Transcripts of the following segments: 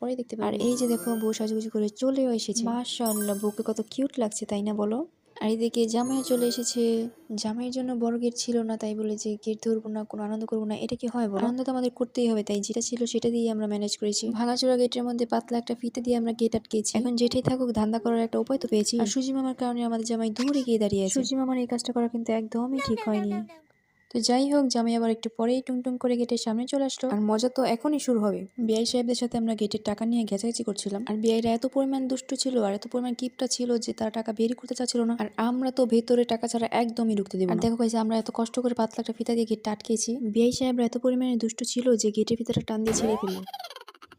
পরে দেখতে পারবে। আর এই যে দেখো বউ সাজুগুজু করে চলেও এসেছে। মাশাআল্লাহ, বউকে কত কিউট লাগছে তাই না বলো? আর এদিকে জামাইও চলে এসেছে। জামাইয়ের জন্য বড় গেট ছিল না, তাই বলে যে গেট ধরবো না, কোনো আনন্দ করবো না, এটা কি হয় বলো? আনন্দ তো আমাদের করতেই হবে, তাই যেটা ছিল সেটা দিয়ে আমরা ম্যানেজ করেছি। ভাঙাচোরা গেটের মধ্যে পাতলা একটা ফিতে দিয়ে আমরা গেট আটকেছি। এখন যেটাই থাকুক, ধান্দা করার একটা উপায় তো পেয়েছি। আর সুজি মামার কারণে আমাদের জামাই দৌড়ে গিয়ে দাঁড়িয়ে আছে। সুজি মামার এই কাজটা করা কিন্তু একদমই ঠিক হয়নি। তো যাই হোক, জামাই আবার একটু পরেই টুংটুং করে গেটের সামনে চলে আসলো। আর মজা তো এখনই শুরু হবে। বিআই সাহেবদের সাথে আমরা গেটের টাকা নিয়ে ঘেঁচাঘেঁচি করছিলাম। আর বিআইরা এত পরিমাণ দুষ্ট ছিল আর এত পরিমাণ কিপটা ছিল যে তারা টাকা বেরই করতে চাচ্ছিল না। আর আমরা তো ভেতরে টাকা ছাড়া একদমই ঢুকতে দেব না। আর দেখো গাইস, আমরা এত কষ্ট করে পাতলা একটা ফিতা দিয়ে গেটটা আটকেছি। বিআই সাহেবরা এত পরিমাণে দুষ্ট ছিল যে গেটের ফিতাটা টান দিয়ে ছিঁড়ে ফেললো।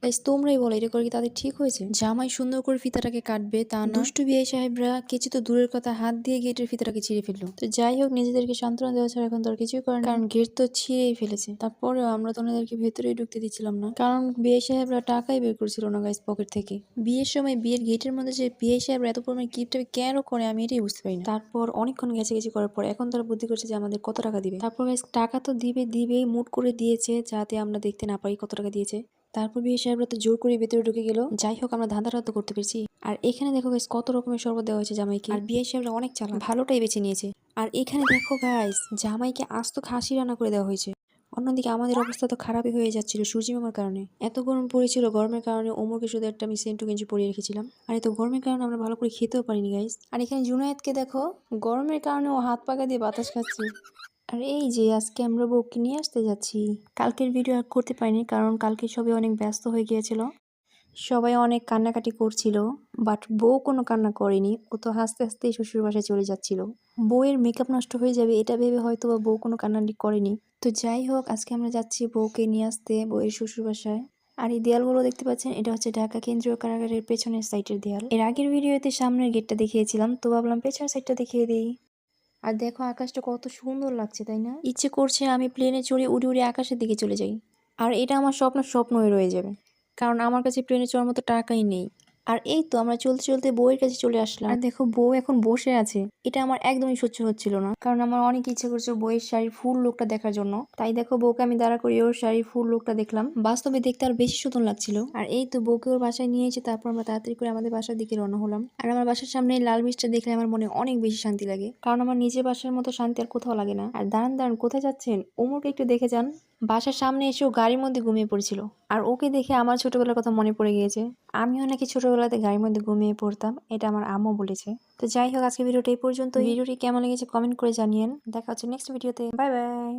গাইস, তোমরাই বলো, এটা করে কি তাদের ঠিক হয়েছে? জামাই সুন্দর করে ফিতাটাকে কাটবে, তা না দুষ্টু বিআই সাহেবরা কেচি তো দূরের কথা, হাত দিয়ে গেটের ফিতাটাকে ছিঁড়ে ফেললো। তো যাই হোক, নিজেদেরকে সান্ত্বনা দেওয়া ছাড়া এখন তো আর কিছুই করেন, কারণ গেট তো ছিঁড়েই ফেলেছে। তারপরেও আমরা তো ওনাদেরকে ভেতরেই ঢুকতে দিচ্ছিলাম না, কারণ বিআই সাহেবরা টাকাই বের করছিল না গাইস পকেট থেকে। বিয়ের সময় বিয়ের গেটের মধ্যে যে বিআই সাহেবরা এত পরিমাণ কিপটামি কেন করে আমি এটাই বুঝতে পারি না। তারপর অনেকক্ষণ গেছে করার পর এখন তারা বুদ্ধি করছে যে আমাদের কত টাকা দিবে। তারপর গাইস, টাকা তো দিবেই, মুট করে দিয়েছে যাতে আমরা দেখতে না পারি কত টাকা দিয়েছে। তারপর বিয়ে সাহেবরা তো জোর করে ভেতরে ঢুকে গেল। যাই হোক, আমরা ধাঁধাটা তো করতে পেরেছি। আর এখানে দেখো গাইস, কত রকমের শরবত দেওয়া হয়েছে জামাইকে। আর বিয়ে সাহেবরা অনেক চালাক, ভালোটাই বেছে নিয়েছে। আর এখানে দেখো গাইস, জামাইকে আস্ত খাসি রান্না করে দেওয়া হয়েছে। অন্যদিকে আমাদের অবস্থা তো খারাপই হয়ে যাচ্ছিল সূর্যি মামার কারণে। এত গরম পড়েছিল, গরমের কারণে ওমরকে শুধু একটা আমি সেন্টু গেঞ্জি পরিয়ে রেখেছিলাম। আর এত গরমের কারণে আমরা ভালো করে খেতেও পারিনি গাইস। আর এখানে জুনায়েদকে দেখো, গরমের কারণে ও হাত পাকা দিয়ে বাতাস খাচ্ছে। আর এই যে আজকে আমরা বউকে নিয়ে আসতে যাচ্ছি। কালকের ভিডিও আর করতে পারিনি, কারণ কালকে সবাই অনেক ব্যস্ত হয়ে গিয়েছিল। সবাই অনেক কান্নাকাটি করছিল, বাট বউ কোনো কান্না করেনি। ও তো হাসতে হাসতেই শ্বশুর বাসায় চলে যাচ্ছিল। বউয়ের মেকআপ নষ্ট হয়ে যাবে এটা ভেবে হয়তো বা বউ কোনো কান্নাকাটি করেনি। তো যাই হোক, আজকে আমরা যাচ্ছি বউকে নিয়ে আসতে বউয়ের শ্বশুর বাসায়। আর এই দেয়ালগুলো দেখতে পাচ্ছেন, এটা হচ্ছে ঢাকা কেন্দ্রীয় কারাগারের পেছনের সাইডের দেয়াল। এর আগের ভিডিওতে সামনের গেটটা দেখিয়েছিলাম, তো ভাবলাম পেছনের সাইডটা দেখিয়ে দিই। আর দেখো আকাশটা কত সুন্দর লাগছে তাই না? ইচ্ছে করছে আমি প্লেনে চড়ে উড়ে উড়ে আকাশের দিকে চলে যাই। আর এটা আমার স্বপ্ন হয়ে রয়ে যাবে, কারণ আমার কাছে প্লেনে চড়ার মতো টাকাই নেই। আর এই তো আমরা চলতে চলতে বউয়ের কাছে চলে আসলাম। আর দেখো বউ এখন বসে আছে, এটা আমার একদমই সহ্য হচ্ছিল না, কারণ আমার অনেক ইচ্ছে করছে বউয়ের শাড়ির ফুল লুকটা দেখার জন্য। তাই দেখো বউকে আমি দাঁড়া করিয়ে ওর শাড়ির ফুল লুকটা দেখলাম। বাস্তবে দেখতে আর বেশি সুন্দর লাগছিল। আর এই তো বউকে ওর বাসায় নিয়ে এসে তারপর আমরা তাড়াতাড়ি করে আমাদের বাসার দিকে রওনা হলাম। আর আমার বাসার সামনে এই লাল ব্রিজটা দেখলে আমার মনে অনেক বেশি শান্তি লাগে, কারণ আমার নিজের বাসার মতো শান্তি আর কোথাও লাগে না। আর দাঁড়ান কোথায় যাচ্ছেন? ওমরকে একটু দেখে যান। বাসার সামনে এসে ও গাড়ির মধ্যে ঘুমিয়ে পড়েছিল। আর ওকে দেখে আমার ছোটবেলার কথা মনে পড়ে গিয়েছে। আমিও নাকি ছোটবেলাতে গাড়ির মধ্যে ঘুমিয়ে পড়তাম, এটা আমার আম্মু বলেছে। তো যাই হোক, আজকে ভিডিওটা এই পর্যন্ত। ভিডিওটি কেমন লেগেছে কমেন্ট করে জানিয়েন। দেখা হচ্ছে নেক্সট ভিডিওতে। Bye bye.